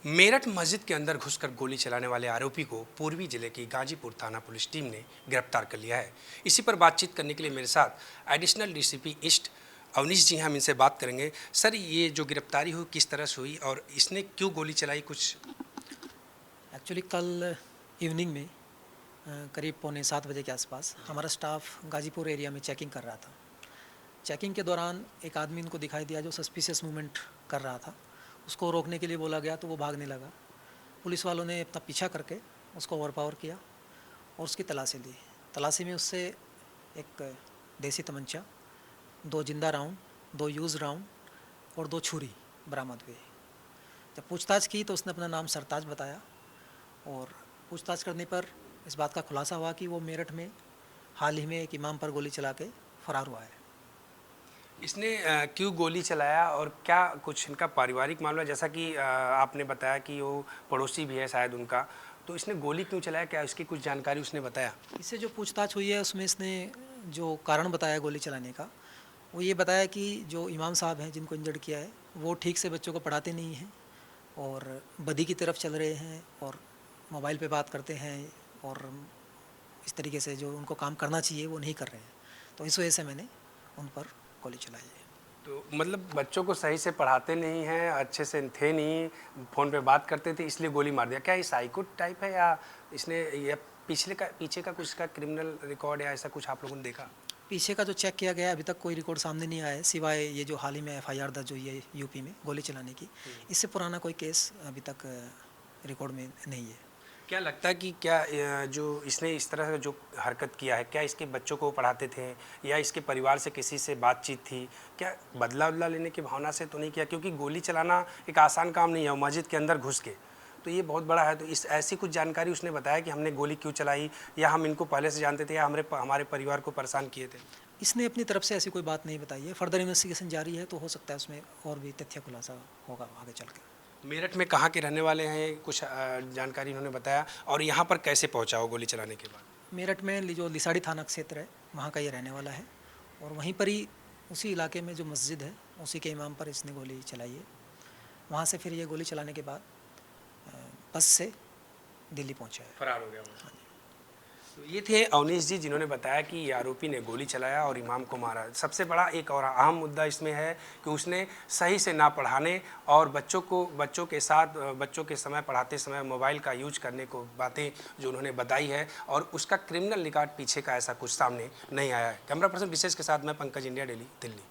मेरठ मस्जिद के अंदर घुसकर गोली चलाने वाले आरोपी को पूर्वी जिले की गाजीपुर थाना पुलिस टीम ने गिरफ्तार कर लिया है। इसी पर बातचीत करने के लिए मेरे साथ एडिशनल डीसीपी ईस्ट अवनीश जी हैं, हम इनसे बात करेंगे। सर, ये जो गिरफ्तारी हुई किस तरह से हुई और इसने क्यों गोली चलाई कुछ? एक्चुअली कल इवनिंग में करीब 6:45 बजे के आसपास हमारा स्टाफ गाजीपुर एरिया में चेकिंग कर रहा था। चेकिंग के दौरान एक आदमी इनको दिखाई दिया जो सस्पिशियस मूवमेंट कर रहा था। उसको रोकने के लिए बोला गया तो वो भागने लगा। पुलिस वालों ने अपना पीछा करके उसको ओवरपावर किया और उसकी तलाशी ली। तलाशी में उससे एक देसी तमंचा, 2 जिंदा राउंड, 2 यूज़ राउंड और 2 छुरी बरामद हुई। जब पूछताछ की तो उसने अपना नाम सरताज बताया और पूछताछ करने पर इस बात का खुलासा हुआ कि वो मेरठ में हाल ही में एक इमाम पर गोली चला के फरार हुआ है। इसने क्यों गोली चलाया और क्या कुछ इनका पारिवारिक मामला, जैसा कि आपने बताया कि वो पड़ोसी भी है शायद उनका, तो इसने गोली क्यों चलाया, क्या इसकी कुछ जानकारी उसने बताया? इससे जो पूछताछ हुई है उसमें इसने जो कारण बताया गोली चलाने का, वो ये बताया कि जो इमाम साहब हैं जिनको इंजर्ड किया है वो ठीक से बच्चों को पढ़ाते नहीं हैं और बदी की तरफ चल रहे हैं और मोबाइल पे बात करते हैं और इस तरीके से जो उनको काम करना चाहिए वो नहीं कर रहे हैं। तो इस वजह से मैंने उन पर गोली चलाई है। तो मतलब बच्चों को सही से पढ़ाते नहीं हैं, अच्छे से थे नहीं, फ़ोन पे बात करते थे इसलिए गोली मार दिया। क्या ये साइको टाइप है या इसने ये पीछे का कुछ का क्रिमिनल रिकॉर्ड या ऐसा कुछ आप लोगों ने देखा? पीछे का जो चेक किया गया अभी तक कोई रिकॉर्ड सामने नहीं आया है, सिवाय ये जो हाल ही में एफआईआर दर्ज हुई है यूपी में गोली चलाने की। इससे पुराना कोई केस अभी तक रिकॉर्ड में नहीं है। क्या लगता है कि क्या जो इसने इस तरह से जो हरकत किया है, क्या इसके बच्चों को पढ़ाते थे या इसके परिवार से किसी से बातचीत थी? क्या बदला लेने की भावना से तो नहीं किया? क्योंकि गोली चलाना एक आसान काम नहीं है, मस्जिद के अंदर घुस के, तो ये बहुत बड़ा है। तो इस ऐसी कुछ जानकारी उसने बताया कि हमने गोली क्यों चलाई या हम इनको पहले से जानते थे या हमारे परिवार को परेशान किए थे? इसने अपनी तरफ से ऐसी कोई बात नहीं बताई है। फर्दर इन्वेस्टिगेशन जारी है तो हो सकता है उसमें और भी तथ्य खुलासा होगा आगे चल के। मेरठ में कहाँ के रहने वाले हैं, कुछ जानकारी उन्होंने बताया? और यहाँ पर कैसे पहुँचा वो गोली चलाने के बाद? मेरठ में जो लिसाड़ी थाना क्षेत्र है वहाँ का ये रहने वाला है और वहीं पर ही उसी इलाके में जो मस्जिद है उसी के इमाम पर इसने गोली चलाई है। वहाँ से फिर ये गोली चलाने के बाद बस से दिल्ली पहुँचा है। फरार हो गया वो। तो ये थे अवनीश जी, जिन्होंने बताया कि ये आरोपी ने गोली चलाया और इमाम को मारा। सबसे बड़ा एक और अहम मुद्दा इसमें है कि उसने सही से ना पढ़ाने और बच्चों के समय पढ़ाते समय मोबाइल का यूज करने को बातें जो उन्होंने बताई है और उसका क्रिमिनल रिकॉर्ड पीछे का ऐसा कुछ सामने नहीं आया है। कैमरा पर्सन विशेष के साथ मैं पंकज, इंडिया डेली, दिल्ली।